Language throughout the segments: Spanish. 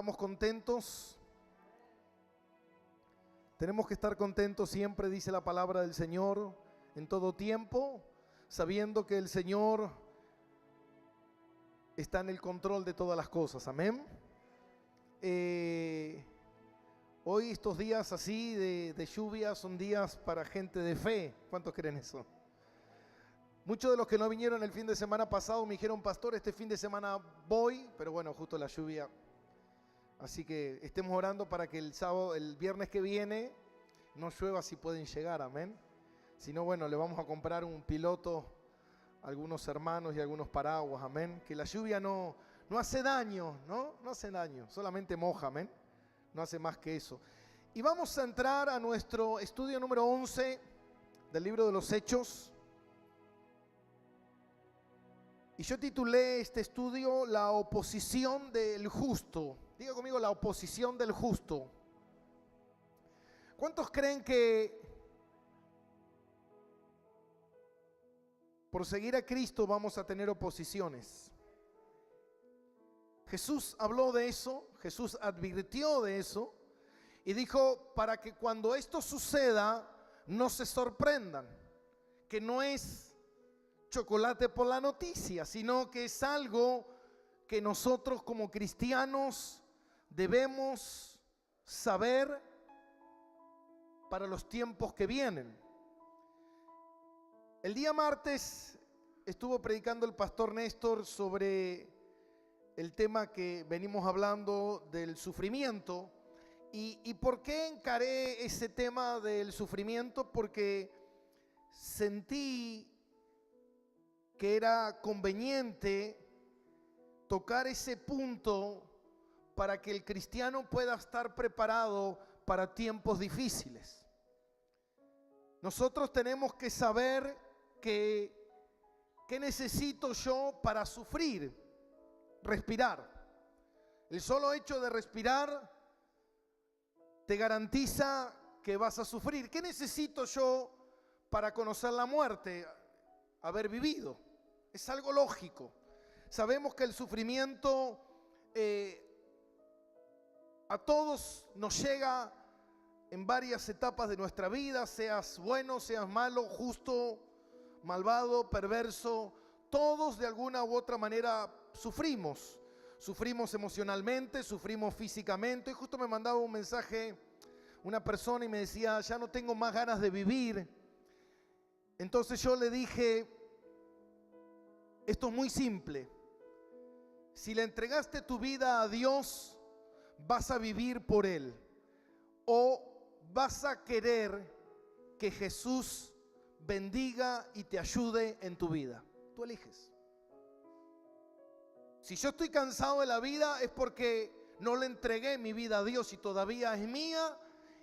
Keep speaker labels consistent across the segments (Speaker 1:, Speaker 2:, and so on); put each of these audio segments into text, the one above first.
Speaker 1: ¿Estamos contentos? Tenemos que estar contentos siempre, dice la palabra del Señor, en todo tiempo, sabiendo que el Señor está en el control de todas las cosas. Amén. Hoy estos días así de lluvia son días para gente de fe. ¿Cuántos creen eso? Muchos de los que no vinieron el fin de semana pasado me dijeron: pastor, este fin de semana voy, pero bueno, justo la lluvia. Así que estemos orando para que el viernes que viene no llueva, si pueden llegar, amén. Si no, bueno, le vamos a comprar un piloto a algunos hermanos y algunos paraguas, amén. Que la lluvia no hace daño, ¿no? No hace daño, solamente moja, amén. No hace más que eso. Y vamos a entrar a nuestro estudio número 11 del libro de los Hechos. Y yo titulé este estudio La oposición del justo. Diga conmigo, la oposición del justo. ¿Cuántos creen que por seguir a Cristo vamos a tener oposiciones? Jesús habló de eso, Jesús advirtió de eso y dijo, para que cuando esto suceda no se sorprendan, que no es chocolate por la noticia, sino que es algo que nosotros como cristianos debemos saber para los tiempos que vienen. El día martes estuvo predicando el pastor Néstor sobre el tema que venimos hablando del sufrimiento. ¿Y por qué encaré ese tema del sufrimiento? Porque sentí que era conveniente tocar ese punto para que el cristiano pueda estar preparado para tiempos difíciles. Nosotros tenemos que saber qué necesito yo para sufrir. Respirar. El solo hecho de respirar te garantiza que vas a sufrir. ¿Qué necesito yo para conocer la muerte? Haber vivido. Es algo lógico. Sabemos que el sufrimiento a todos nos llega en varias etapas de nuestra vida, seas bueno, seas malo, justo, malvado, perverso. Todos de alguna u otra manera sufrimos. Sufrimos emocionalmente, sufrimos físicamente. Y justo me mandaba un mensaje una persona y me decía: ya no tengo más ganas de vivir. Entonces yo le dije: esto es muy simple. Si le entregaste tu vida a Dios, vas a vivir por Él. O vas a querer que Jesús bendiga y te ayude en tu vida. Tú eliges. Si yo estoy cansado de la vida es porque no le entregué mi vida a Dios y todavía es mía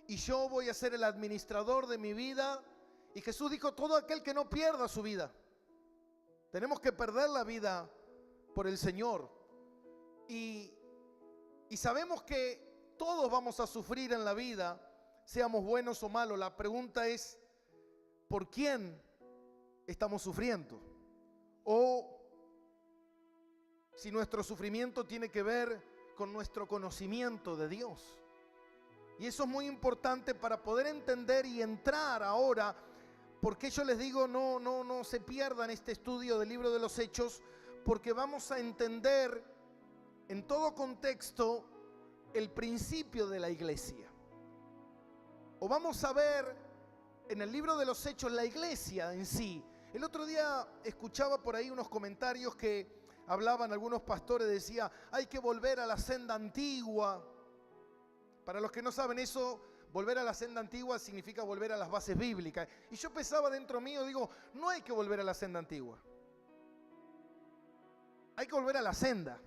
Speaker 1: y yo voy a ser el administrador de mi vida. Y Jesús dijo: todo aquel que no pierda su vida. Tenemos que perder la vida por el Señor. Y sabemos que todos vamos a sufrir en la vida, seamos buenos o malos. La pregunta es: ¿por quién estamos sufriendo? O si nuestro sufrimiento tiene que ver con nuestro conocimiento de Dios. Y eso es muy importante para poder entender y entrar ahora. Porque yo les digo, no se pierdan este estudio del libro de los Hechos, porque vamos a entender en todo contexto el principio de la iglesia. O vamos a ver en el libro de los Hechos la iglesia en sí. El otro día escuchaba por ahí unos comentarios que hablaban algunos pastores, decía: hay que volver a la senda antigua. Para los que no saben eso, volver a la senda antigua significa volver a las bases bíblicas. Y yo pensaba dentro mío, digo, no hay que volver a la senda antigua. Hay que volver a la senda.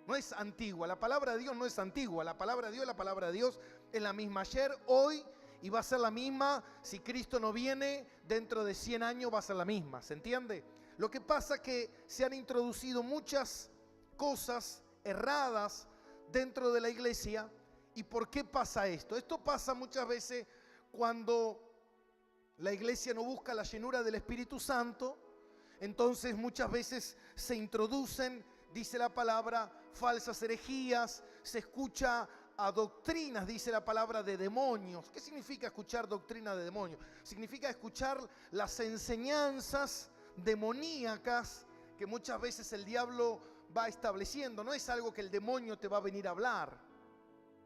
Speaker 1: No es antigua, la palabra de Dios no es antigua. La palabra de Dios es la misma ayer, hoy y va a ser la misma. Si Cristo no viene, dentro de 100 años va a ser la misma, ¿se entiende? Lo que pasa es que se han introducido muchas cosas erradas dentro de la iglesia. ¿Y por qué pasa esto? Esto pasa muchas veces cuando la iglesia no busca la llenura del Espíritu Santo. Entonces muchas veces se introducen, dice la palabra, falsas herejías, se escucha a doctrinas, dice la palabra, de demonios. ¿Qué significa escuchar doctrina de demonios? Significa escuchar las enseñanzas demoníacas que muchas veces el diablo va estableciendo. No es algo que el demonio te va a venir a hablar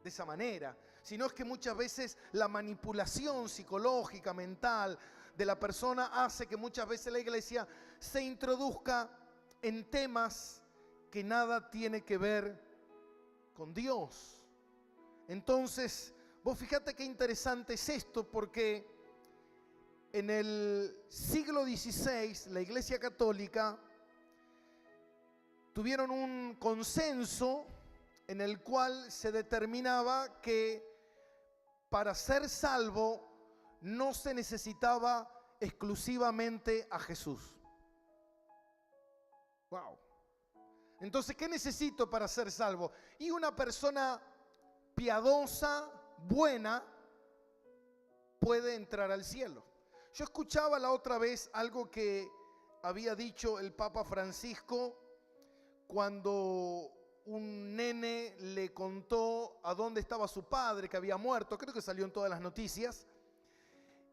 Speaker 1: de esa manera, sino es que muchas veces la manipulación psicológica, mental de la persona hace que muchas veces la iglesia se introduzca en temas que nada tiene que ver con Dios. Entonces, vos fíjate qué interesante es esto, porque en el siglo XVI la Iglesia Católica tuvieron un consenso en el cual se determinaba que para ser salvo no se necesitaba exclusivamente a Jesús. Wow. Entonces, ¿qué necesito para ser salvo? Y una persona piadosa, buena, puede entrar al cielo. Yo escuchaba la otra vez algo que había dicho el Papa Francisco cuando un nene le contó a dónde estaba su padre, que había muerto. Creo que salió en todas las noticias.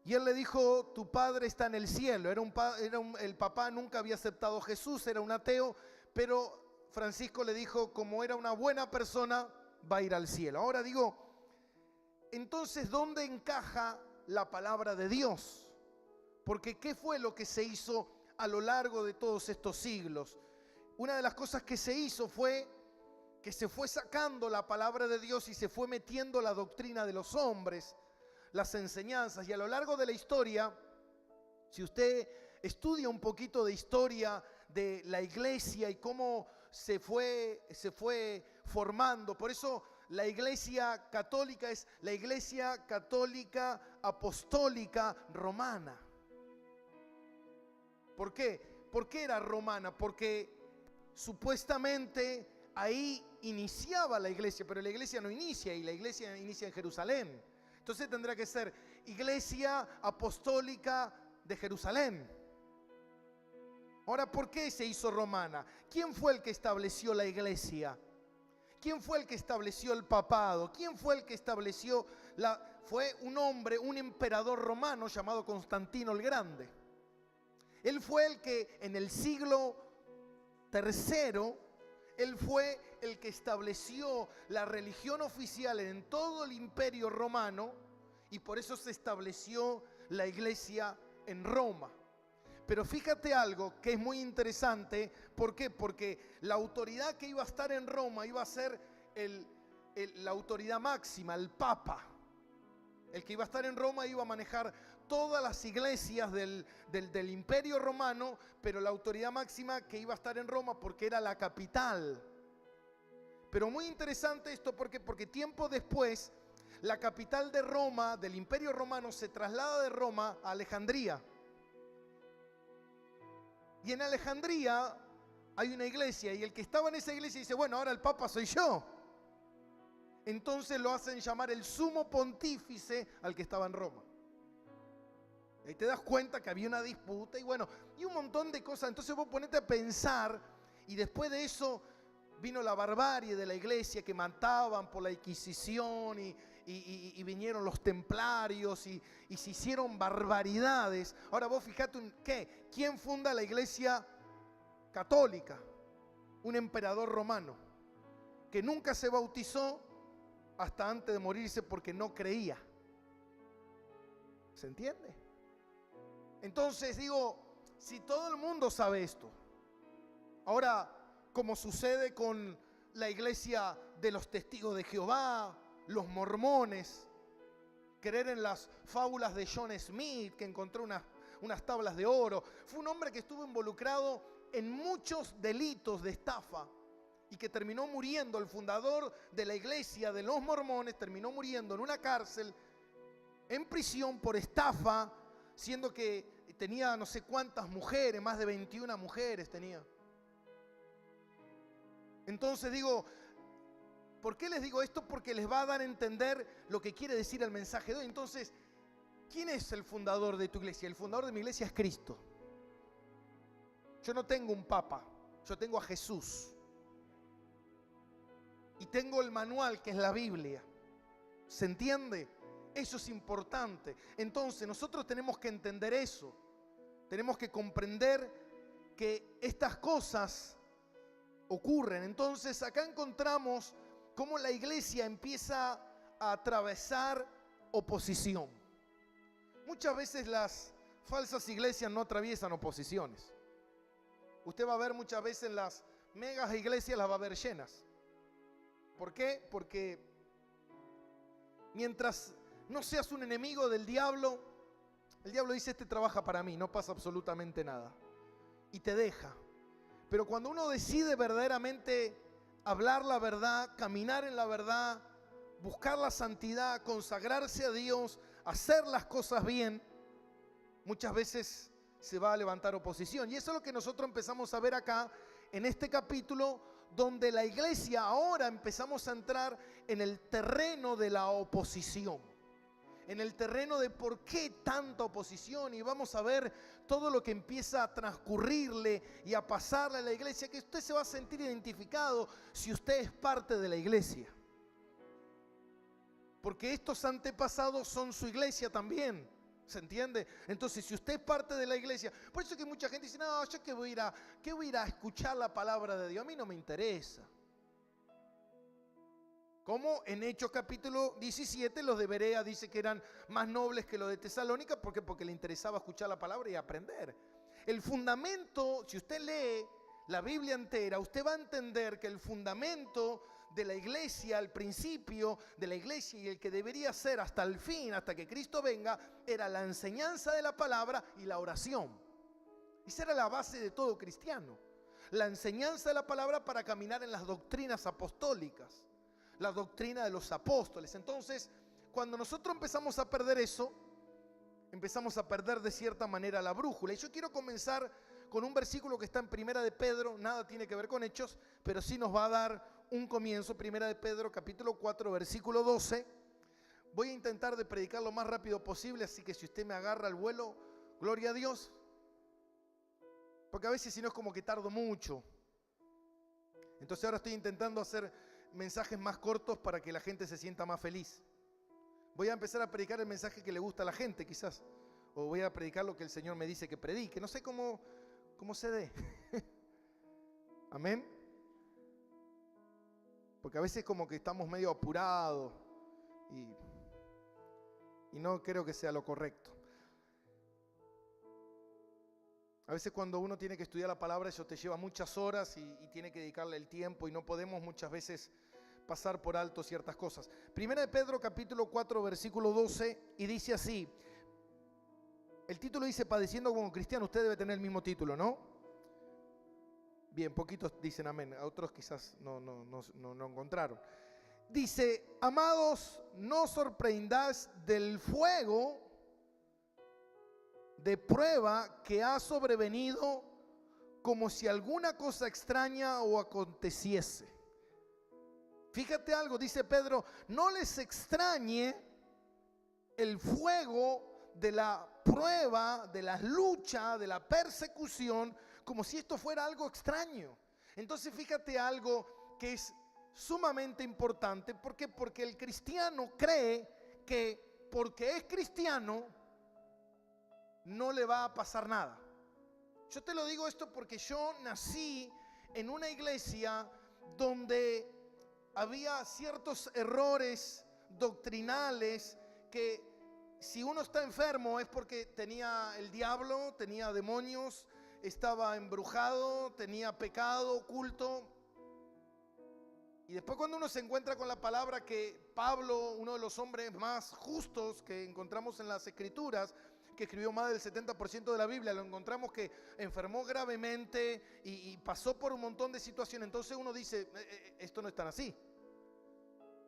Speaker 1: Y él le dijo: tu padre está en el cielo. El papá nunca había aceptado a Jesús, era un ateo, pero Francisco le dijo, como era una buena persona, va a ir al cielo. Ahora digo, entonces, ¿dónde encaja la palabra de Dios? Porque ¿qué fue lo que se hizo a lo largo de todos estos siglos? Una de las cosas que se hizo fue que se fue sacando la palabra de Dios y se fue metiendo la doctrina de los hombres, las enseñanzas. Y a lo largo de la historia, si usted estudia un poquito de historia de la iglesia y cómo se fue formando, por eso la iglesia católica es la iglesia católica apostólica romana. ¿Por qué? ¿Por qué era romana? Porque supuestamente ahí iniciaba la iglesia, pero la iglesia no inicia ahí, la iglesia inicia en Jerusalén. Entonces tendrá que ser Iglesia Apostólica de Jerusalén. Ahora, ¿por qué se hizo romana? ¿Quién fue el que estableció la iglesia? ¿Quién fue el que estableció el papado? ¿Quién fue el que estableció Fue un hombre, un emperador romano llamado Constantino el Grande. Él fue el que en el siglo III, él fue el que estableció la religión oficial en todo el imperio romano, y por eso se estableció la iglesia en Roma. Pero fíjate algo que es muy interesante. ¿Por qué? Porque la autoridad que iba a estar en Roma iba a ser la autoridad máxima, el Papa. El que iba a estar en Roma iba a manejar todas las iglesias del imperio romano, pero la autoridad máxima que iba a estar en Roma porque era la capital. Pero muy interesante esto, porque tiempo después la capital de Roma, del imperio romano, se traslada de Roma a Alejandría. Y en Alejandría hay una iglesia, y el que estaba en esa iglesia dice: bueno, ahora el Papa soy yo. Entonces lo hacen llamar el sumo pontífice al que estaba en Roma. Ahí te das cuenta que había una disputa y bueno, y un montón de cosas. Entonces vos ponete a pensar, y después de eso vino la barbarie de la iglesia, que mataban por la Inquisición, y vinieron los templarios y se hicieron barbaridades. Ahora vos fíjate, ¿quién funda la iglesia católica? Un emperador romano que nunca se bautizó hasta antes de morirse porque no creía. ¿Se entiende? Entonces digo, si todo el mundo sabe esto, ahora, como sucede con la iglesia de los testigos de Jehová, los mormones, creer en las fábulas de John Smith, que encontró unas tablas de oro, fue un hombre que estuvo involucrado en muchos delitos de estafa y que terminó muriendo. El fundador de la iglesia de los mormones terminó muriendo en una cárcel, en prisión por estafa, siendo que tenía no sé cuántas mujeres, más de 21 mujeres tenía. Entonces digo, ¿por qué les digo esto? Porque les va a dar a entender lo que quiere decir el mensaje de hoy. Entonces, ¿quién es el fundador de tu iglesia? El fundador de mi iglesia es Cristo. Yo no tengo un papa, yo tengo a Jesús. y tengo el manual que es la Biblia. ¿Se entiende? Eso es importante. Entonces nosotros tenemos que entender eso. Tenemos que comprender que estas cosas ocurren. Entonces acá encontramos cómo la iglesia empieza a atravesar oposición. Muchas veces las falsas iglesias no atraviesan oposiciones. Usted va a ver muchas veces las megas iglesias, las va a ver llenas. ¿Por qué? Porque mientras no seas un enemigo del diablo, el diablo dice: este trabaja para mí, no pasa absolutamente nada. Y te deja. Pero cuando uno decide verdaderamente hablar la verdad, caminar en la verdad, buscar la santidad, consagrarse a Dios, hacer las cosas bien, muchas veces se va a levantar oposición. Y eso es lo que nosotros empezamos a ver acá en este capítulo, donde la iglesia ahora empezamos a entrar en el terreno de la oposición, en el terreno de por qué tanta oposición, y vamos a ver todo lo que empieza a transcurrirle y a pasarle a la iglesia, que usted se va a sentir identificado si usted es parte de la iglesia, porque estos antepasados son su iglesia también. ¿Se entiende? Entonces, si usted es parte de la iglesia, por eso que mucha gente dice: no, yo que voy a ir a escuchar la palabra de Dios, a mí no me interesa. Como en Hechos capítulo 17, los de Berea dice que eran más nobles que los de Tesalónica. ¿Por qué? Porque le interesaba escuchar la palabra y aprender. El fundamento, si usted lee la Biblia entera, usted va a entender que el fundamento de la iglesia, al principio de la iglesia, y el que debería ser hasta el fin, hasta que Cristo venga, era la enseñanza de la palabra y la oración. Esa era la base de todo cristiano. La enseñanza de la palabra para caminar en las doctrinas apostólicas, la doctrina de los apóstoles. Entonces, cuando nosotros empezamos a perder eso, empezamos a perder de cierta manera la brújula. Y yo quiero comenzar con un versículo que está en Primera de Pedro, nada tiene que ver con Hechos, pero sí nos va a dar un comienzo. Primera de Pedro, capítulo 4, versículo 12. Voy a intentar de predicar lo más rápido posible, así que si usted me agarra al vuelo, gloria a Dios. Porque a veces si no es como que tardo mucho. Entonces ahora estoy intentando hacer mensajes más cortos para que la gente se sienta más feliz. Voy a empezar a predicar el mensaje que le gusta a la gente quizás, o voy a predicar lo que el Señor me dice que predique. No sé cómo se dé. Amén. Porque a veces como que estamos medio apurados y no creo que sea lo correcto. A veces cuando uno tiene que estudiar la palabra, eso te lleva muchas horas y tiene que dedicarle el tiempo, y no podemos muchas veces pasar por alto ciertas cosas. Primera de Pedro capítulo 4 versículo 12, y dice así. El título dice padeciendo como cristiano. Usted debe tener el mismo título, ¿no? Bien, poquitos dicen amén, a otros quizás no encontraron. Dice: amados, no os sorprendáis del fuego de prueba que ha sobrevenido, como si alguna cosa extraña o aconteciese. Fíjate algo, dice Pedro: no les extrañe el fuego de la prueba, de la lucha, de la persecución, como si esto fuera algo extraño. Entonces fíjate algo que es sumamente importante. ¿Por qué? Porque el cristiano cree que porque es cristiano no le va a pasar nada. Yo te lo digo esto porque yo nací en una iglesia donde había ciertos errores doctrinales que si uno está enfermo es porque tenía el diablo, tenía demonios, estaba embrujado, tenía pecado oculto. Y después cuando uno se encuentra con la palabra que Pablo, uno de los hombres más justos que encontramos en las Escrituras, que escribió más del 70% de la Biblia, lo encontramos que enfermó gravemente y pasó por un montón de situaciones. Entonces uno dice, esto no es tan así.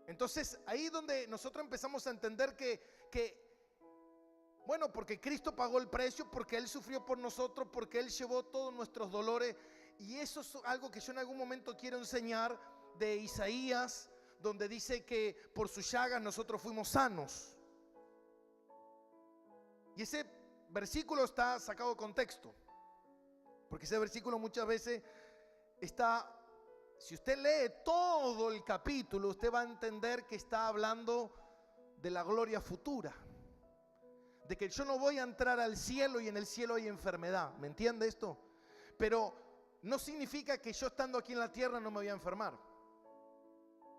Speaker 1: Entonces ahí es donde nosotros empezamos a entender que bueno, porque Cristo pagó el precio, porque Él sufrió por nosotros, porque Él llevó todos nuestros dolores. Y eso es algo que yo en algún momento quiero enseñar de Isaías, donde dice que por sus llagas nosotros fuimos sanos. Y ese versículo está sacado de contexto, porque ese versículo muchas veces está Si usted lee todo el capítulo, usted va a entender que está hablando de la gloria futura. De que yo no voy a entrar al cielo y en el cielo hay enfermedad. ¿Me entiende esto? Pero no significa que yo estando aquí en la tierra no me voy a enfermar.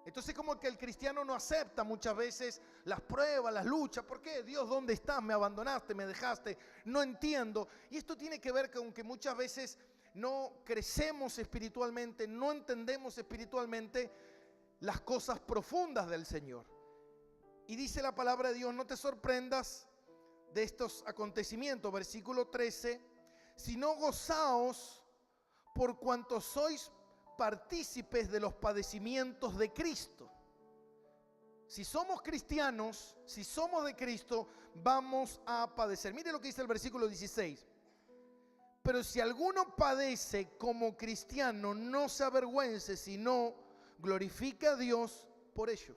Speaker 1: Entonces como que el cristiano no acepta muchas veces las pruebas, las luchas. ¿Por qué? Dios, ¿dónde estás? Me abandonaste, me dejaste, no entiendo. Y esto tiene que ver con que muchas veces no crecemos espiritualmente, no entendemos espiritualmente las cosas profundas del Señor. Y dice la palabra de Dios, no te sorprendas de estos acontecimientos. Versículo 13, sino gozaos por cuanto sois partícipes de los padecimientos de Cristo. Si somos cristianos, si somos de Cristo, vamos a padecer. Mire lo que dice el versículo 16. Pero si alguno padece como cristiano, no se avergüence, sino glorifique a Dios por ello.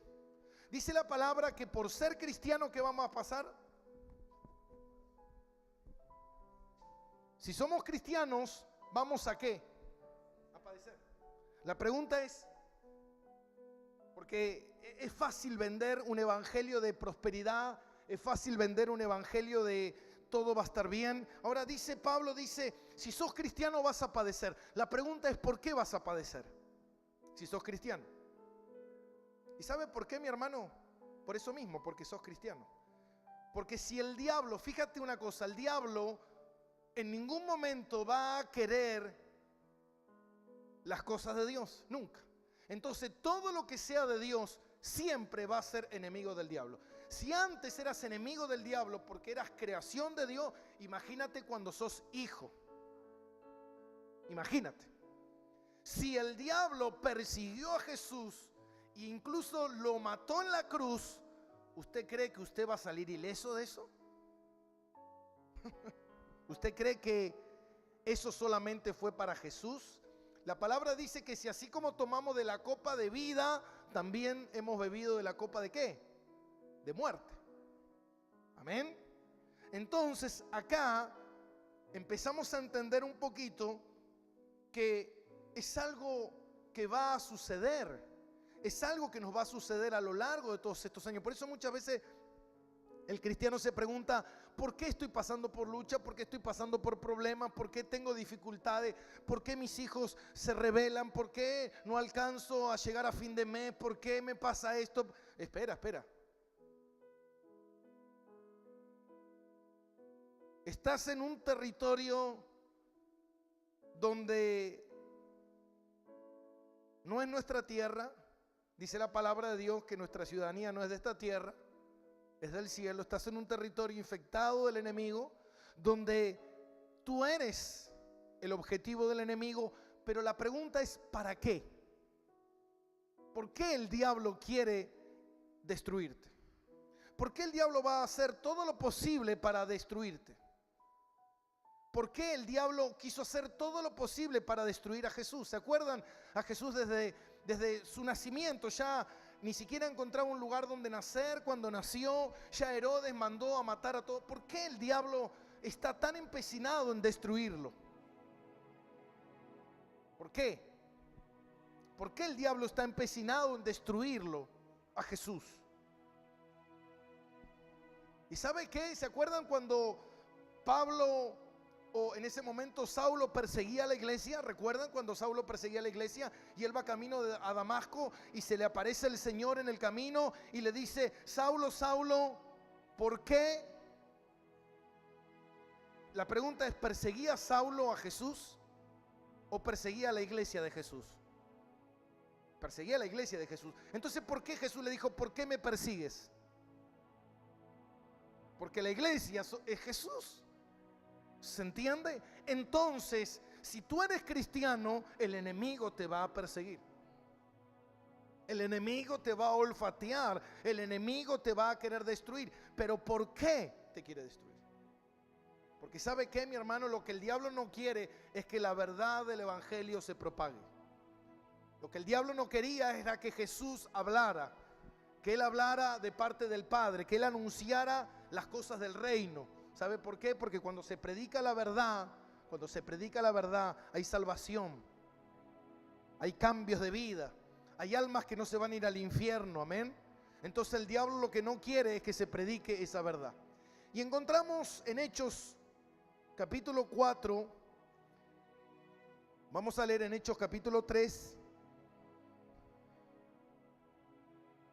Speaker 1: Dice la palabra que por ser cristiano, ¿qué vamos a pasar? Si somos cristianos, ¿vamos a qué? A padecer. La pregunta es, porque es fácil vender un evangelio de prosperidad, es fácil vender un evangelio de todo va a estar bien. Ahora dice Pablo, dice, si sos cristiano vas a padecer. La pregunta es, ¿por qué vas a padecer? Si sos cristiano. ¿Y sabe por qué, mi hermano? Por eso mismo, porque sos cristiano. Porque si el diablo, fíjate una cosa, el diablo en ningún momento va a querer las cosas de Dios, nunca. Entonces todo lo que sea de Dios siempre va a ser enemigo del diablo. Si antes eras enemigo del diablo porque eras creación de Dios, imagínate cuando sos hijo. Imagínate. Si el diablo persiguió a Jesús e incluso lo mató en la cruz, ¿usted cree que usted va a salir ileso de eso? ¿Usted cree que eso solamente fue para Jesús? La palabra dice que si así como tomamos de la copa de vida, también hemos bebido de la copa de ¿qué? De muerte. Amén. Entonces acá empezamos a entender un poquito que es algo que va a suceder. Es algo que nos va a suceder a lo largo de todos estos años. Por eso muchas veces el cristiano se pregunta, ¿por qué estoy pasando por lucha? ¿Por qué estoy pasando por problemas? ¿Por qué tengo dificultades? ¿Por qué mis hijos se rebelan? ¿Por qué no alcanzo a llegar a fin de mes? ¿Por qué me pasa esto? Espera. Estás en un territorio donde no es nuestra tierra. Dice la palabra de Dios que nuestra ciudadanía no es de esta tierra, es del cielo. Estás en un territorio infectado del enemigo, donde tú eres el objetivo del enemigo, pero la pregunta es ¿para qué? ¿Por qué el diablo quiere destruirte? ¿Por qué el diablo va a hacer todo lo posible para destruirte? ¿Por qué el diablo quiso hacer todo lo posible para destruir a Jesús? ¿Se acuerdan? A Jesús desde su nacimiento ya ni siquiera encontraba un lugar donde nacer. Cuando nació ya Herodes mandó a matar a todos. ¿Por qué el diablo está tan empecinado en destruirlo? ¿Por qué? ¿Por qué el diablo está empecinado en destruirlo a Jesús? ¿Y sabe qué? ¿Se acuerdan cuando Pablo o en ese momento Saulo perseguía a la iglesia? ¿Recuerdan cuando Saulo perseguía a la iglesia y él va camino a Damasco y se le aparece el Señor en el camino y le dice, Saulo, Saulo, ¿por qué? La pregunta es, ¿perseguía Saulo a Jesús o perseguía a la iglesia de Jesús? Perseguía a la iglesia de Jesús. Entonces, ¿por qué Jesús le dijo, ¿por qué me persigues? Porque la iglesia es Jesús. ¿Se entiende? Entonces, si tú eres cristiano, el enemigo te va a perseguir. El enemigo te va a olfatear. El enemigo te va a querer destruir. ¿Pero por qué te quiere destruir? Porque ¿sabe qué, mi hermano? Lo que el diablo no quiere es que la verdad del evangelio se propague. Lo que el diablo no quería era que Jesús hablara, que Él hablara de parte del Padre, que Él anunciara las cosas del reino. ¿Sabe por qué? Porque cuando se predica la verdad, hay salvación. hay cambios de vida, hay almas que no se van a ir al infierno, amén. Entonces el diablo lo que no quiere es que se predique esa verdad. Y encontramos en Hechos capítulo 4, vamos a leer en Hechos capítulo 3,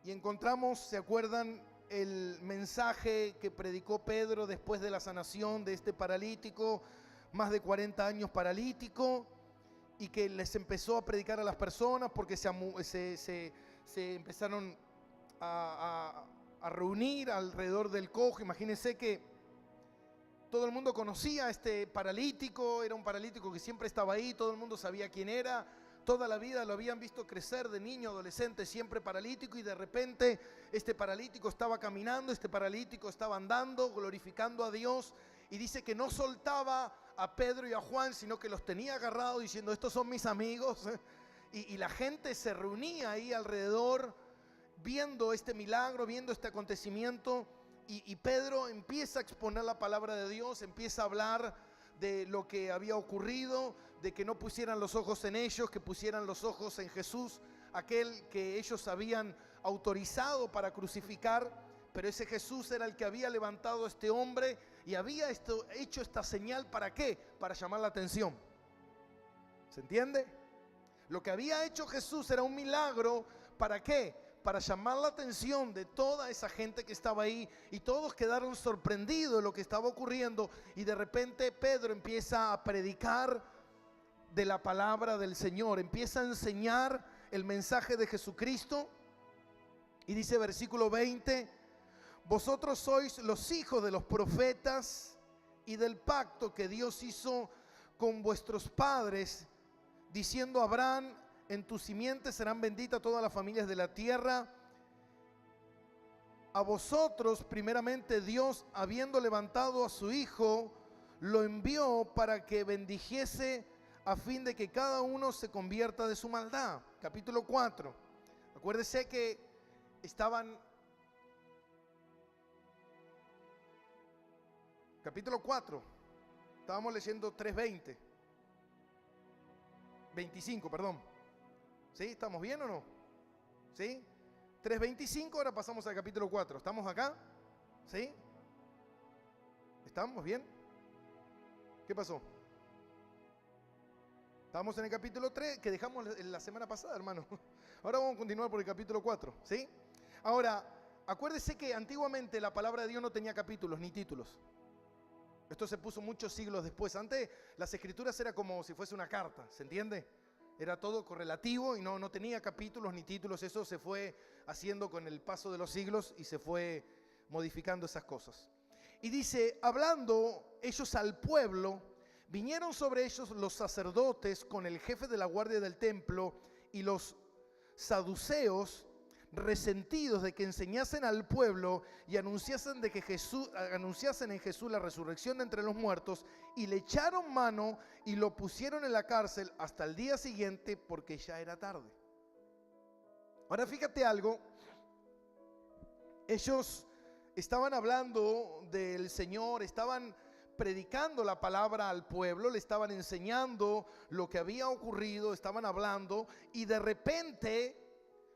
Speaker 1: y encontramos, ¿se acuerdan el mensaje que predicó Pedro después de la sanación de este paralítico, más de 40 años paralítico, y que les empezó a predicar a las personas porque se empezaron a reunir alrededor del cojo? Imagínense que todo el mundo conocía a este paralítico, era un paralítico que siempre estaba ahí, todo el mundo sabía quién era, toda la vida lo habían visto crecer de niño, adolescente, siempre paralítico, y de repente este paralítico estaba caminando, este paralítico estaba andando, glorificando a Dios, y dice que no soltaba a Pedro y a Juan, sino que los tenía agarrados diciendo: estos son mis amigos. Y la gente se reunía ahí alrededor viendo este milagro, viendo este acontecimiento, y Pedro empieza a exponer la palabra de Dios, empieza a hablar de lo que había ocurrido, de que no pusieran los ojos en ellos, que pusieran los ojos en Jesús, aquel que ellos habían autorizado para crucificar. Pero ese Jesús era el que había levantado a este hombre y había hecho esta señal. ¿Para qué? Para llamar la atención. ¿Se entiende? Lo que había hecho Jesús era un milagro. ¿Para qué? Para llamar la atención de toda esa gente que estaba ahí, y todos quedaron sorprendidos de lo que estaba ocurriendo. Y de repente Pedro empieza a predicar de la palabra del Señor, empieza a enseñar el mensaje de Jesucristo, y dice versículo 20: vosotros sois los hijos de los profetas y del pacto que Dios hizo con vuestros padres, diciendo a Abraham: en tu simiente serán benditas todas las familias de la tierra. A vosotros primeramente Dios, habiendo levantado a su Hijo, lo envió para que bendijese, a fin de que cada uno se convierta de su maldad. Capítulo 4. Acuérdese que estaban... Capítulo 4. Estábamos leyendo 3:20. 25, perdón. ¿Sí? ¿Estamos bien o no? ¿Sí? 3:25, ahora pasamos al capítulo 4. ¿Estamos acá? ¿Sí? ¿Estamos bien? ¿Qué pasó? Estamos en el capítulo 3, que dejamos la semana pasada, hermano. Ahora vamos a continuar por el capítulo 4, ¿sí? Ahora, acuérdese que antiguamente la palabra de Dios no tenía capítulos ni títulos. Esto se puso muchos siglos después. Antes las escrituras era como si fuese una carta, ¿se entiende? Era todo correlativo y no tenía capítulos ni títulos. Eso se fue haciendo con el paso de los siglos y se fue modificando esas cosas. Y dice: hablando ellos al pueblo, vinieron sobre ellos los sacerdotes con el jefe de la guardia del templo y los saduceos, resentidos de que enseñasen al pueblo y anunciasen en Jesús la resurrección de entre los muertos, y le echaron mano y lo pusieron en la cárcel hasta el día siguiente, porque ya era tarde. Ahora fíjate algo, ellos estaban hablando del Señor, estaban predicando la palabra al pueblo, le estaban enseñando lo que había ocurrido, estaban hablando, y de repente...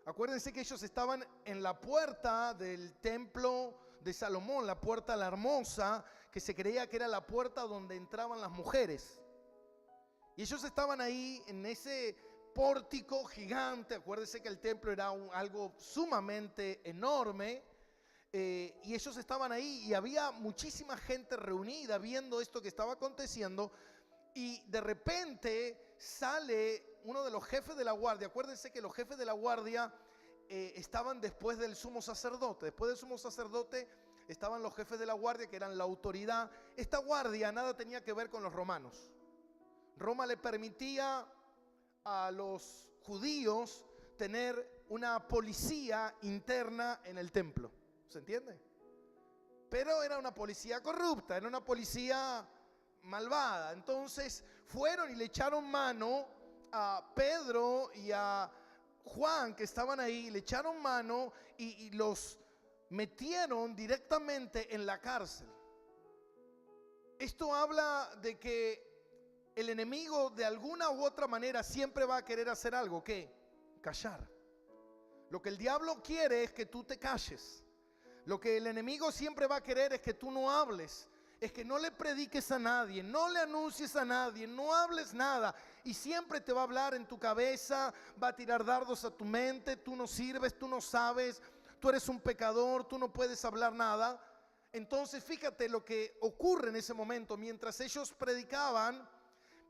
Speaker 1: Acuérdense que ellos estaban en la puerta del templo de Salomón, la puerta la hermosa, que se creía que era la puerta donde entraban las mujeres. Y ellos estaban ahí en ese pórtico gigante. Acuérdense que el templo era algo sumamente enorme. Y ellos estaban ahí y había muchísima gente reunida viendo esto que estaba aconteciendo. Y de repente sale uno de los jefes de la guardia. Acuérdense que los jefes de la guardia estaban después del sumo sacerdote. Después del sumo sacerdote estaban los jefes de la guardia, que eran la autoridad. Esta guardia nada tenía que ver con los romanos. Roma le permitía a los judíos tener una policía interna en el templo. ¿Se entiende? Pero era una policía corrupta, era una policía malvada. Entonces fueron y le echaron mano a Pedro y a Juan, que estaban ahí, le echaron mano y los metieron directamente en la cárcel. Esto habla de que el enemigo de alguna u otra manera siempre va a querer hacer algo. ¿Qué? Callar. Lo que el diablo quiere es que tú te calles. Lo que el enemigo siempre va a querer es que tú no hables. Es que no le prediques a nadie, no le anuncies a nadie, no hables nada. Y siempre te va a hablar en tu cabeza, va a tirar dardos a tu mente. Tú no sirves, tú no sabes, tú eres un pecador, tú no puedes hablar nada. Entonces fíjate lo que ocurre en ese momento. Mientras ellos predicaban,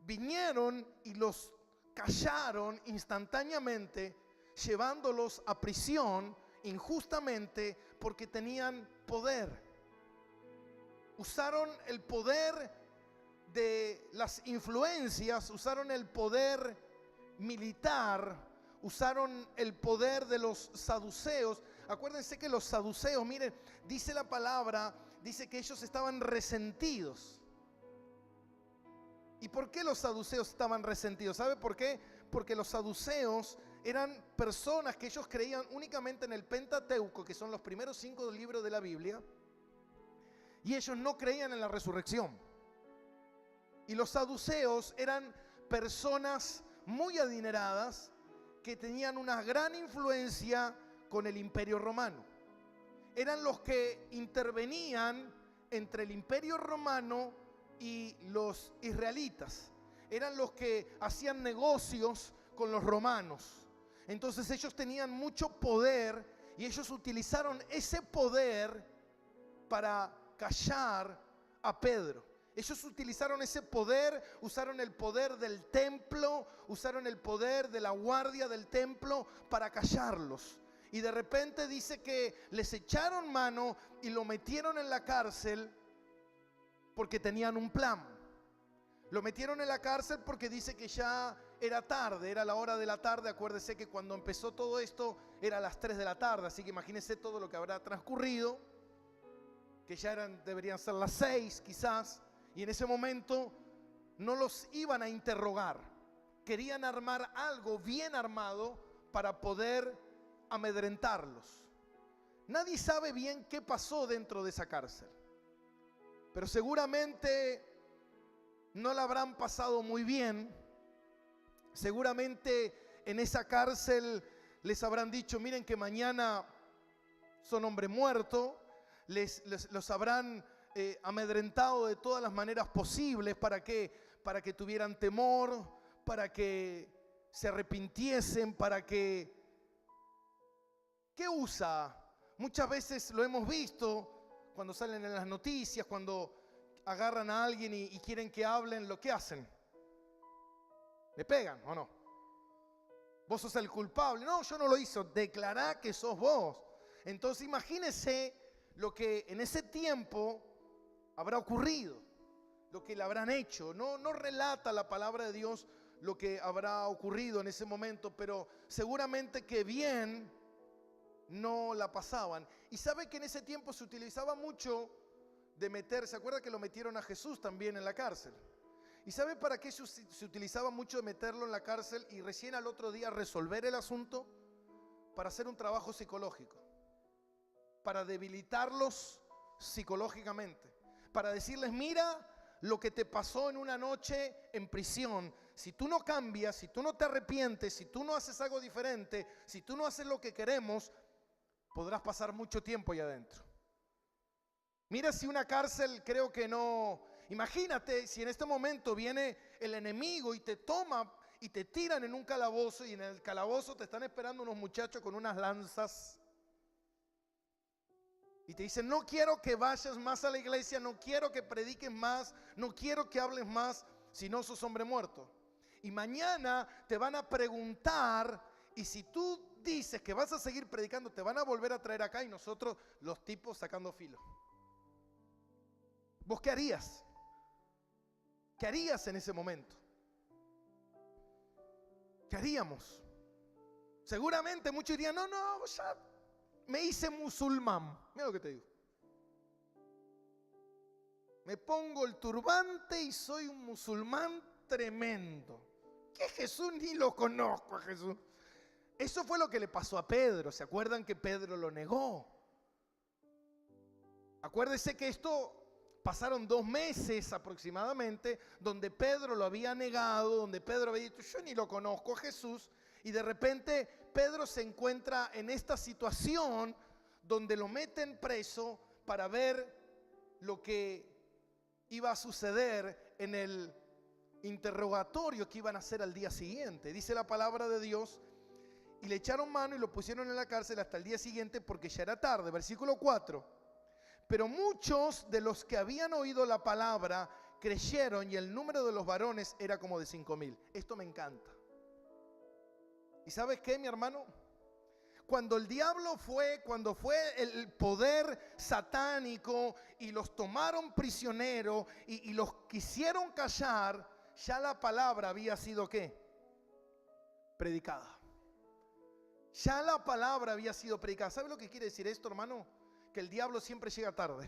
Speaker 1: vinieron y los callaron instantáneamente, llevándolos a prisión injustamente porque tenían poder. Usaron el poder de las influencias, usaron el poder militar, usaron el poder de los saduceos. Acuérdense que los saduceos, miren, dice la palabra, dice que ellos estaban resentidos. ¿Y por qué los saduceos estaban resentidos? ¿Sabe por qué? Porque los saduceos eran personas que ellos creían únicamente en el Pentateuco, que son los primeros 5 libros de la Biblia, y ellos no creían en la resurrección. Y los saduceos eran personas muy adineradas que tenían una gran influencia con el Imperio Romano. Eran los que intervenían entre el Imperio Romano y los israelitas. Eran los que hacían negocios con los romanos. Entonces ellos tenían mucho poder y ellos utilizaron ese poder para callar a Pedro. Ellos utilizaron ese poder, usaron el poder del templo, usaron el poder de la guardia del templo para callarlos. Y de repente dice que les echaron mano y lo metieron en la cárcel porque tenían un plan. Lo metieron en la cárcel porque dice que ya era tarde, era la hora de la tarde. Acuérdese que cuando empezó todo esto era a las 3 de la tarde, así que imagínense todo lo que habrá transcurrido, que ya deberían ser las 6 quizás, y en ese momento no los iban a interrogar. Querían armar algo bien armado para poder amedrentarlos. Nadie sabe bien qué pasó dentro de esa cárcel, pero seguramente no la habrán pasado muy bien. Seguramente en esa cárcel les habrán dicho: miren que mañana son hombre muerto. Los habrán amedrentado de todas las maneras posibles. ¿Para qué? Para que tuvieran temor, para que se arrepintiesen, para que... ¿Qué usa? Muchas veces lo hemos visto cuando salen en las noticias, cuando agarran a alguien y quieren que hablen, ¿lo que hacen? ¿Le pegan o no? Vos sos el culpable. No, yo no lo hice. Declará que sos vos. Entonces imagínese lo que en ese tiempo habrá ocurrido, lo que le habrán hecho. No relata la palabra de Dios lo que habrá ocurrido en ese momento, pero seguramente que bien no la pasaban. Y sabe que en ese tiempo se utilizaba mucho de meter, ¿se acuerda que lo metieron a Jesús también en la cárcel? ¿Y sabe para qué se utilizaba mucho de meterlo en la cárcel y recién al otro día resolver el asunto? Para hacer un trabajo psicológico, para debilitarlos psicológicamente, para decirles: mira lo que te pasó en una noche en prisión. Si tú no cambias, si tú no te arrepientes, si tú no haces algo diferente, si tú no haces lo que queremos, podrás pasar mucho tiempo ahí adentro. Mira, si una cárcel, creo que no. Imagínate si en este momento viene el enemigo y te toma y te tiran en un calabozo, y en el calabozo te están esperando unos muchachos con unas lanzas y te dicen: no quiero que vayas más a la iglesia, no quiero que prediques más, no quiero que hables más, si no sos hombre muerto. Y mañana te van a preguntar, y si tú dices que vas a seguir predicando, te van a volver a traer acá y nosotros los tipos sacando filo. ¿Vos qué harías? ¿Qué harías en ese momento? ¿Qué haríamos? Seguramente muchos dirían: no, ya me hice musulmán. Mira lo que te digo. Me pongo el turbante y soy un musulmán tremendo. ¿Qué Jesús? Ni lo conozco a Jesús. Eso fue lo que le pasó a Pedro. ¿Se acuerdan que Pedro lo negó? Acuérdese que esto Pasaron 2 meses aproximadamente donde Pedro lo había negado, donde Pedro había dicho, yo ni lo conozco a Jesús. Y de repente Pedro se encuentra en esta situación donde lo meten preso para ver lo que iba a suceder en el interrogatorio que iban a hacer al día siguiente. Dice la palabra de Dios, y le echaron mano y lo pusieron en la cárcel hasta el día siguiente porque ya era tarde. Versículo 4. Pero muchos de los que habían oído la palabra creyeron, y el número de los varones era como de 5,000. Esto me encanta. ¿Y sabes qué, mi hermano? Cuando fue el poder satánico y los tomaron prisioneros y los quisieron callar, ya la palabra había sido ¿qué? Predicada. Ya la palabra había sido predicada. ¿Sabe lo que quiere decir esto, hermano? Que el diablo siempre llega tarde.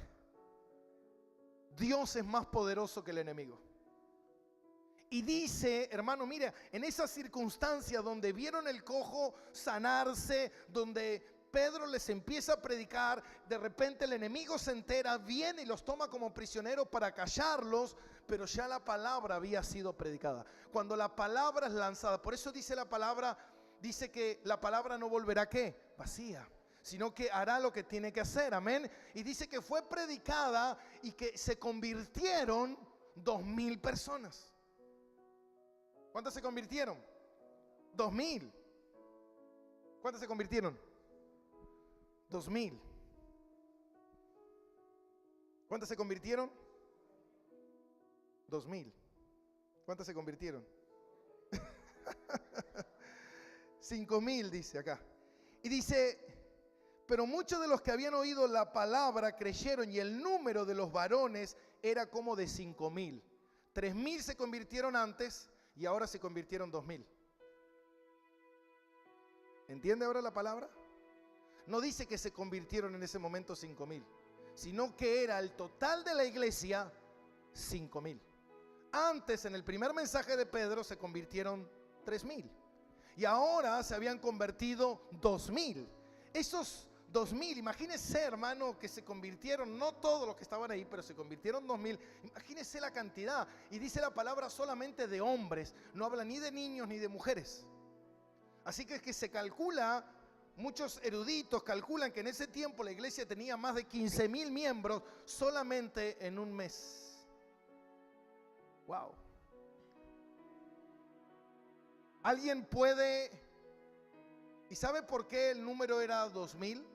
Speaker 1: Dios es más poderoso que el enemigo. Y dice, hermano, mira, en esa circunstancia donde vieron el cojo sanarse, donde Pedro les empieza a predicar, de repente el enemigo se entera, viene y los toma como prisioneros para callarlos, pero ya la palabra había sido predicada. Cuando la palabra es lanzada, por eso dice la palabra, dice que la palabra no volverá ¿qué? Vacía, sino que hará lo que tiene que hacer, amén. Y dice que fue predicada y que se convirtieron 2,000 personas. ¿Cuántas se convirtieron? 2,000. ¿Cuántas se convirtieron? 2,000. ¿Cuántas se convirtieron? 2,000. ¿Cuántas se convirtieron? 5,000 dice acá. Y dice, pero muchos de los que habían oído la palabra creyeron, y el número de los varones era como de 5,000. 3,000 se convirtieron antes y ahora se convirtieron 2,000. ¿Entiende ahora la palabra? No dice que se convirtieron en ese momento 5,000, sino que era el total de la iglesia 5,000. Antes, en el primer mensaje de Pedro, se convirtieron 3,000. Y ahora se habían convertido 2,000. Esos 2,000, imagínese, hermano, que se convirtieron, no todos los que estaban ahí, pero se convirtieron 2,000. Imagínese la cantidad. Y dice la palabra solamente de hombres, no habla ni de niños ni de mujeres. Así que es que se calcula, muchos eruditos calculan que en ese tiempo la iglesia tenía más de 15,000 miembros solamente en un mes. Wow. ¿Alguien puede? ¿Y sabe por qué el número era 2,000?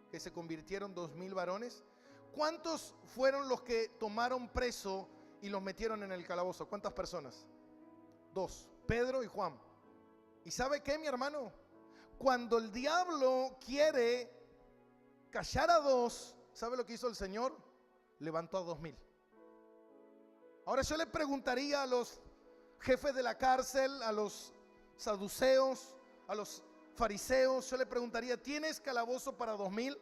Speaker 1: Que se convirtieron 2,000 varones. ¿Cuántos fueron los que tomaron preso y los metieron en el calabozo? ¿Cuántas personas? 2, Pedro y Juan. ¿Y sabe qué, mi hermano? Cuando el diablo quiere callar a 2, ¿sabe lo que hizo el Señor? Levantó a 2,000. Ahora yo le preguntaría a los jefes de la cárcel, a los saduceos, a los fariseos, yo le preguntaría, ¿tienes calabozo para 2,000?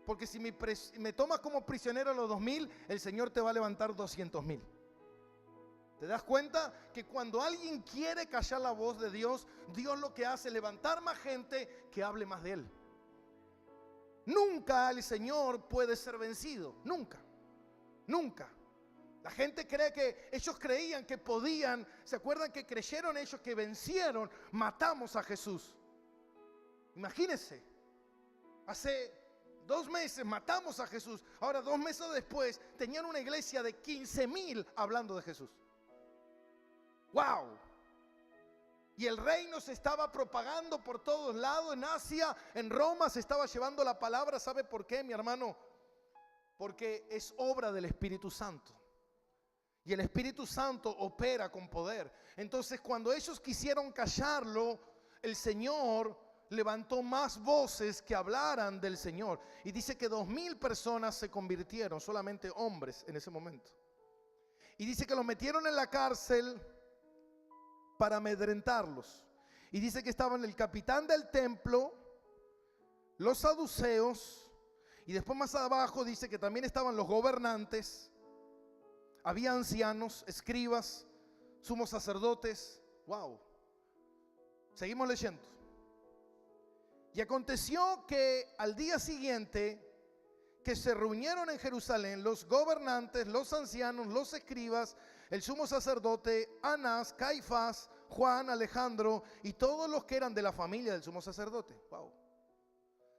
Speaker 1: Porque si me tomas como prisionero a los 2,000, el Señor te va a levantar 200,000. ¿Te das cuenta? Que cuando alguien quiere callar la voz de Dios, Dios lo que hace es levantar más gente que hable más de Él. Nunca el Señor puede ser vencido, nunca, nunca. La gente cree que ellos creían que podían, ¿se acuerdan que creyeron ellos que vencieron? Matamos a Jesús. Imagínense, hace 2 meses matamos a Jesús, ahora 2 meses después tenían una iglesia de 15,000 hablando de Jesús. ¡Wow! Y el reino se estaba propagando por todos lados, en Asia, en Roma se estaba llevando la palabra. ¿Sabe por qué, mi hermano? Porque es obra del Espíritu Santo. Y el Espíritu Santo opera con poder. Entonces, cuando ellos quisieron callarlo, el Señor levantó más voces que hablaran del Señor. Y dice que 2,000 personas se convirtieron, solamente hombres en ese momento. Y dice que los metieron en la cárcel para amedrentarlos. Y dice que estaban el capitán del templo, los saduceos, y después más abajo dice que también estaban los gobernantes. Había ancianos, escribas, sumos sacerdotes. Wow. Seguimos leyendo. Y aconteció que al día siguiente que se reunieron en Jerusalén los gobernantes, los ancianos, los escribas, el sumo sacerdote, Anás, Caifás, Juan, Alejandro y todos los que eran de la familia del sumo sacerdote. Wow.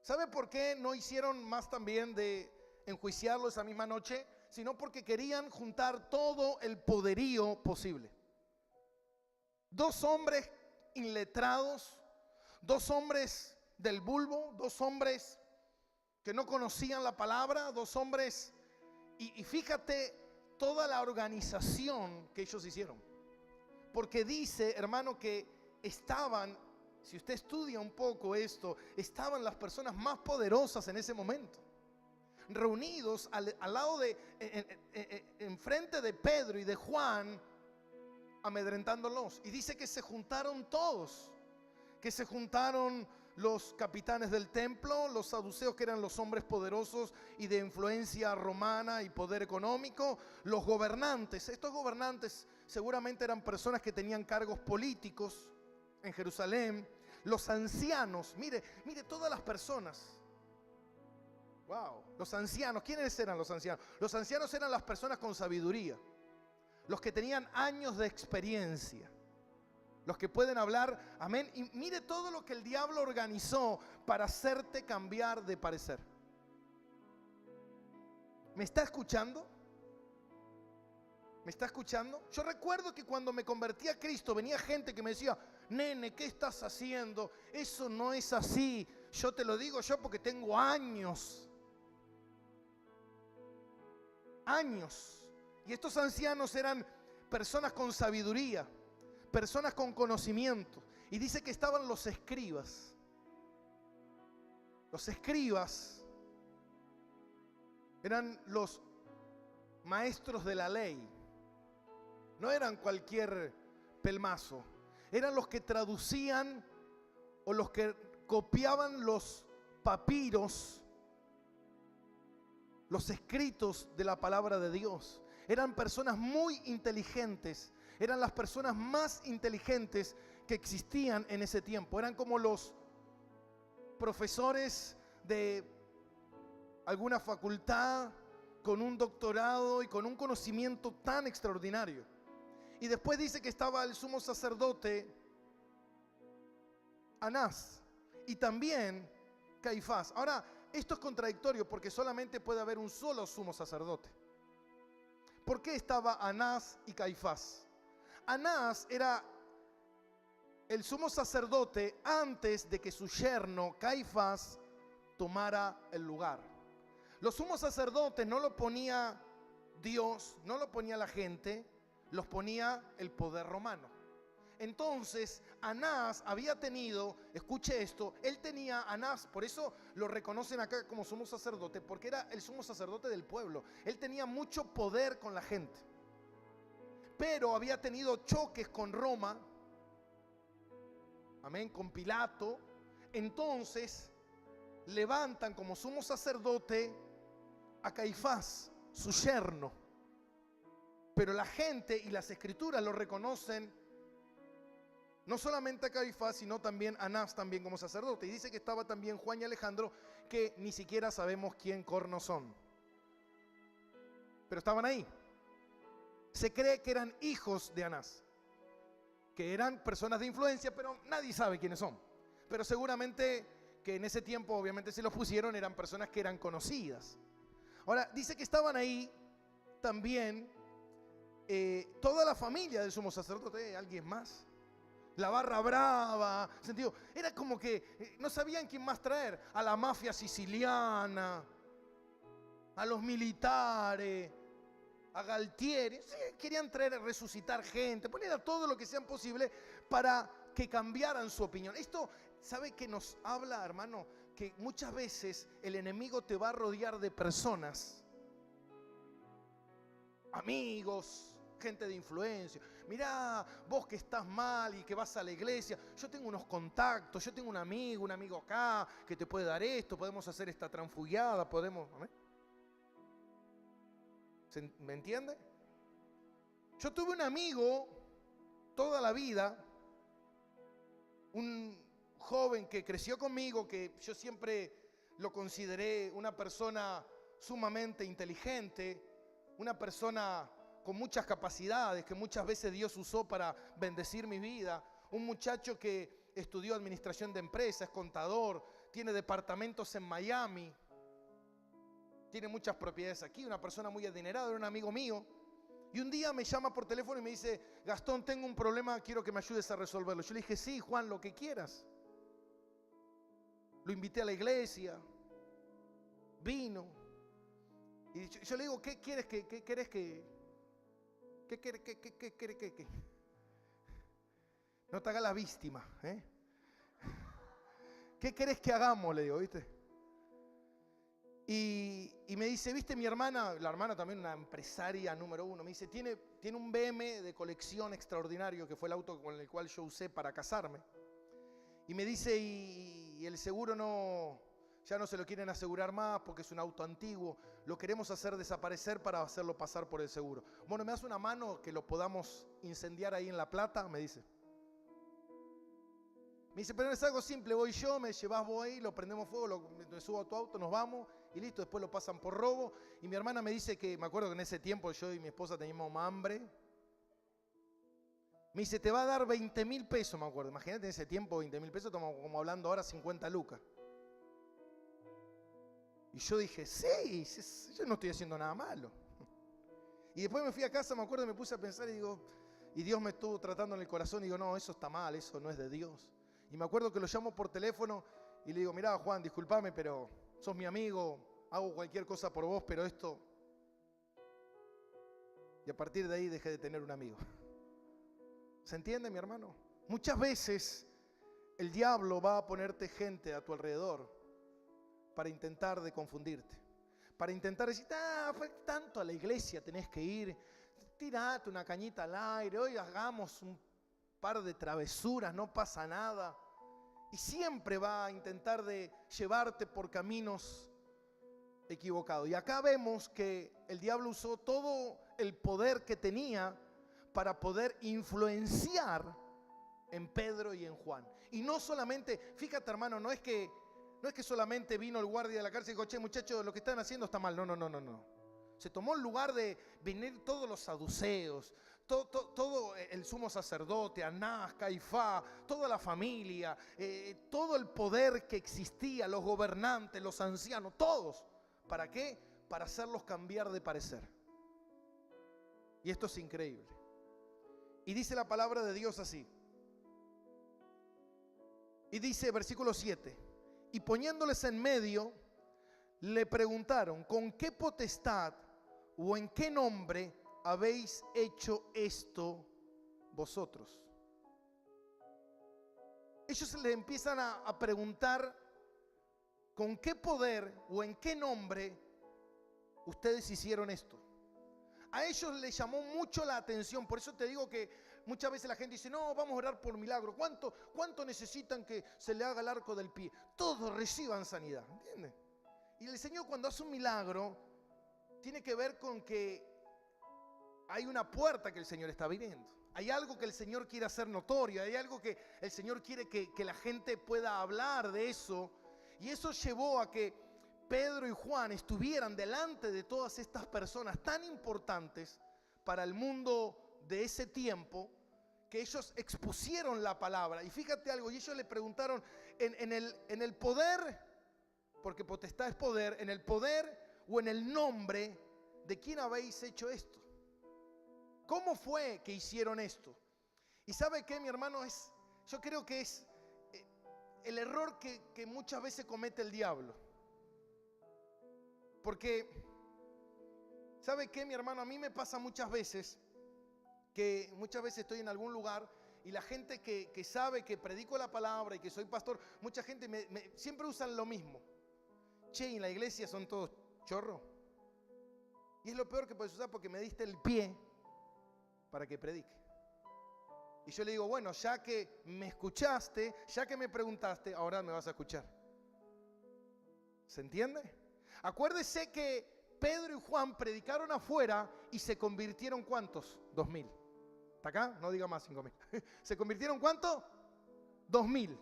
Speaker 1: ¿Sabe por qué no hicieron más también de enjuiciarlo esa misma noche? Sino porque querían juntar todo el poderío posible. Dos hombres iletrados, dos hombres del bulbo, dos hombres que no conocían la palabra, dos hombres, y fíjate toda la organización que ellos hicieron. Porque dice, hermano, que estaban, si usted estudia un poco esto, estaban las personas más poderosas en ese momento, reunidos al lado de, enfrente de Pedro y de Juan, amedrentándolos. Y dice que se juntaron todos, que se juntaron los capitanes del templo, los saduceos, que eran los hombres poderosos y de influencia romana y poder económico, los gobernantes. Estos gobernantes seguramente eran personas que tenían cargos políticos en Jerusalén, los ancianos, mire todas las personas. Wow, los ancianos, ¿quiénes eran los ancianos? Los ancianos eran las personas con sabiduría, los que tenían años de experiencia, los que pueden hablar, amén. Y mire todo lo que el diablo organizó para hacerte cambiar de parecer. ¿Me está escuchando? ¿Me está escuchando? Yo recuerdo que cuando me convertí a Cristo venía gente que me decía: nene, ¿qué estás haciendo? Eso no es así. Yo te lo digo yo porque tengo años. Y estos ancianos eran personas con sabiduría, personas con conocimiento. Y dice que estaban los escribas. Los escribas eran los maestros de la ley. No eran cualquier pelmazo. Eran los que traducían o los que copiaban los papiros, los escritos de la palabra de Dios. Eran personas muy inteligentes. Eran las personas más inteligentes que existían en ese tiempo. Eran como los profesores de alguna facultad con un doctorado y con un conocimiento tan extraordinario. Y después dice que estaba el sumo sacerdote Anás y también Caifás. Ahora, esto es contradictorio porque solamente puede haber un solo sumo sacerdote. ¿Por qué estaba Anás y Caifás? Anás era el sumo sacerdote antes de que su yerno Caifás tomara el lugar. Los sumos sacerdotes no lo ponía Dios, no lo ponía la gente, los ponía el poder romano. Entonces Anás había tenido, escuche esto, él tenía Anás, por eso lo reconocen acá como sumo sacerdote, porque era el sumo sacerdote del pueblo. Él tenía mucho poder con la gente, pero había tenido choques con Roma, amén, con Pilato. Entonces levantan como sumo sacerdote a Caifás, su yerno. Pero la gente y las escrituras lo reconocen no solamente a Caifás, sino también a Anás también como sacerdote. Y dice que estaba también Juan y Alejandro, que ni siquiera sabemos quién corno son. Pero estaban ahí. Se cree que eran hijos de Anás, que eran personas de influencia, pero nadie sabe quiénes son. Pero seguramente que en ese tiempo, obviamente, si los pusieron, eran personas que eran conocidas. Ahora, dice que estaban ahí también toda la familia del sumo sacerdote, alguien más. La barra brava, sentido, era como que no sabían quién más traer. A la mafia siciliana, a los militares, a Galtieri. Sí, querían traer, resucitar gente, poner a todo lo que sean posible para que cambiaran su opinión. Esto, ¿sabe qué nos habla, hermano? Que muchas veces el enemigo te va a rodear de personas, amigos, gente de influencia. Mirá, vos que estás mal y que vas a la iglesia, yo tengo unos contactos, yo tengo un amigo acá que te puede dar esto, podemos hacer esta transfugiada, podemos... ¿amén? ¿Me entiende? Yo tuve un amigo toda la vida, un joven que creció conmigo, que yo siempre lo consideré una persona sumamente inteligente, una persona con muchas capacidades que muchas veces Dios usó para bendecir mi vida. Un muchacho que estudió administración de empresas, es contador, tiene departamentos en Miami, tiene muchas propiedades aquí, una persona muy adinerada, era un amigo mío. Y un día me llama por teléfono y me dice: Gastón, tengo un problema, quiero que me ayudes a resolverlo. Yo le dije: sí, Juan, lo que quieras. Lo invité a la iglesia, vino. Y yo le digo: ¿qué quieres que, qué querés que, qué querés que? No te hagas la víctima, ¿eh? ¿Qué querés que hagamos? Le digo, ¿viste? Y me dice: ¿viste mi hermana? La hermana también, una empresaria número uno. Me dice: tiene un BM de colección extraordinario, que fue el auto con el cual yo usé para casarme. Y me dice: y el seguro ya no se lo quieren asegurar más porque es un auto antiguo. Lo queremos hacer desaparecer para hacerlo pasar por el seguro. Bueno, ¿me das una mano que lo podamos incendiar ahí en La Plata? Me dice. Me dice: pero no es algo simple, voy yo, me llevas vos ahí, lo prendemos fuego, me subo a tu auto, nos vamos y listo, después lo pasan por robo. Y mi hermana me dice que, me acuerdo que en ese tiempo yo y mi esposa teníamos hambre. Me dice: te va a dar 20.000 pesos, me acuerdo. Imagínate, en ese tiempo 20.000 pesos, estamos como hablando ahora 50 lucas. Y yo dije: sí, yo no estoy haciendo nada malo. Y después me fui a casa, me acuerdo, y me puse a pensar y digo, y Dios me estuvo tratando en el corazón y digo: no, eso está mal, eso no es de Dios. Y me acuerdo que lo llamo por teléfono y le digo: mirá, Juan, discúlpame, pero sos mi amigo, hago cualquier cosa por vos, pero esto... Y a partir de ahí dejé de tener un amigo. ¿Se entiende, mi hermano? Muchas veces el diablo va a ponerte gente a tu alrededor para intentar de confundirte, para intentar decir: fue tanto a la iglesia tenés que ir, tirate una cañita al aire, hoy hagamos un par de travesuras, no pasa nada. Y siempre va a intentar de llevarte por caminos equivocados. Y acá vemos que el diablo usó todo el poder que tenía para poder influenciar en Pedro y en Juan. Y no solamente, fíjate, hermano, no es que solamente vino el guardia de la cárcel y dijo: che, muchachos, lo que están haciendo está mal. No. Se tomó el lugar de venir todos los saduceos, todo el sumo sacerdote, Anás, Caifás, toda la familia, todo el poder que existía, los gobernantes, los ancianos, todos. ¿Para qué? Para hacerlos cambiar de parecer. Y esto es increíble. Y dice la palabra de Dios así. Y dice, versículo 7, y poniéndoles en medio, le preguntaron: ¿con qué potestad o en qué nombre habéis hecho esto vosotros? Ellos le empiezan a preguntar: ¿con qué poder o en qué nombre ustedes hicieron esto? A ellos les llamó mucho la atención. Por eso te digo que muchas veces la gente dice: no, vamos a orar por milagro. ¿Cuánto necesitan que se le haga el arco del pie? Todos reciban sanidad, ¿entiendes? Y el Señor, cuando hace un milagro, tiene que ver con que hay una puerta que el Señor está abriendo. Hay algo que el Señor quiere hacer notorio. Hay algo que el Señor quiere que la gente pueda hablar de eso. Y eso llevó a que Pedro y Juan estuvieran delante de todas estas personas tan importantes para el mundo de ese tiempo, que ellos expusieron la palabra. Y fíjate algo, y ellos le preguntaron en el poder, porque potestad es poder, en el poder o en el nombre de quién habéis hecho esto. ¿Cómo fue que hicieron esto? Y ¿sabe qué, mi hermano? Yo creo que es el error que muchas veces comete el diablo. Porque, ¿sabe qué, mi hermano? A mí me pasa muchas veces que muchas veces estoy en algún lugar y la gente que sabe que predico la palabra y que soy pastor, mucha gente siempre usan lo mismo. Che, en la iglesia son todos chorros. Y es lo peor que puedes usar, porque me diste el pie para que predique. Y yo le digo: bueno, ya que me escuchaste, ya que me preguntaste, ahora me vas a escuchar. ¿Se entiende? Acuérdese que Pedro y Juan predicaron afuera y se convirtieron, ¿cuántos? 2.000. ¿Está acá? No diga más 5.000. ¿Se convirtieron cuánto? 2.000.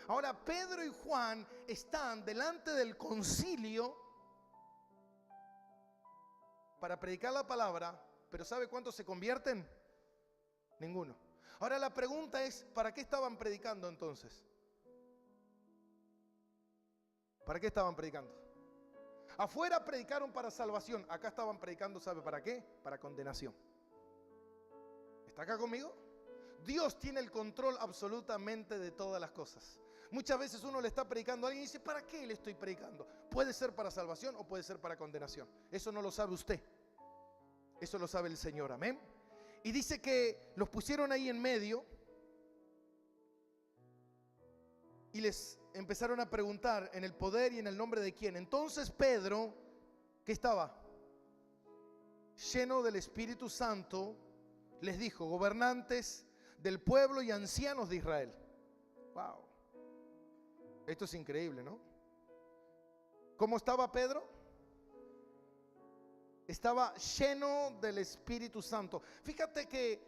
Speaker 1: Ahora Pedro y Juan están delante del concilio para predicar la palabra, pero ¿sabe cuántos se convierten? Ninguno. Ahora la pregunta es, ¿para qué estaban predicando entonces? ¿Para qué estaban predicando? Afuera predicaron para salvación, acá estaban predicando, ¿sabe para qué? Para condenación. ¿Está acá conmigo? Dios tiene el control absolutamente de todas las cosas. Muchas veces uno le está predicando a alguien y dice, ¿para qué le estoy predicando? Puede ser para salvación o puede ser para condenación. Eso no lo sabe usted. Eso lo sabe el Señor, amén. Y dice que los pusieron ahí en medio y les empezaron a preguntar en el poder y en el nombre de quién. Entonces Pedro, ¿qué estaba? Lleno del Espíritu Santo, les dijo, gobernantes del pueblo y ancianos de Israel. Wow. Esto es increíble, ¿no? ¿Cómo estaba Pedro? Estaba lleno del Espíritu Santo. Fíjate que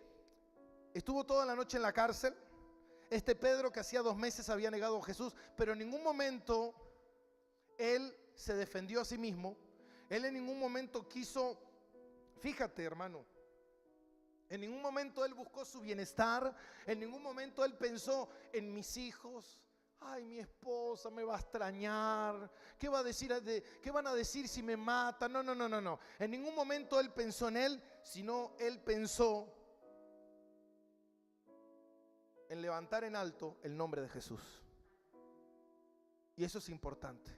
Speaker 1: estuvo toda la noche en la cárcel. Este Pedro que hacía 2 meses había negado a Jesús, pero en ningún momento él se defendió a sí mismo. Él en ningún momento quiso, fíjate hermano, en ningún momento él buscó su bienestar. En ningún momento él pensó en mis hijos. Ay, mi esposa me va a extrañar. ¿Qué va a decir qué van a decir si me matan? No. En ningún momento él pensó en él, sino él pensó en levantar en alto el nombre de Jesús. Y eso es importante,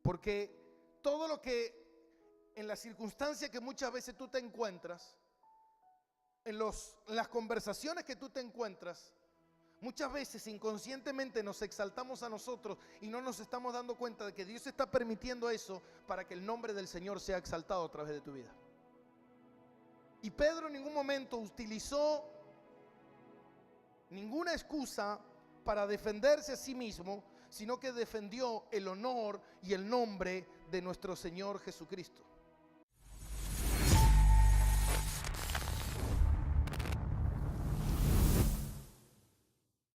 Speaker 1: porque todo lo que en la circunstancia que muchas veces tú te encuentras, en las conversaciones que tú te encuentras, muchas veces inconscientemente nos exaltamos a nosotros y no nos estamos dando cuenta de que Dios está permitiendo eso para que el nombre del Señor sea exaltado a través de tu vida. Y Pedro en ningún momento utilizó ninguna excusa para defenderse a sí mismo, sino que defendió el honor y el nombre de nuestro Señor Jesucristo.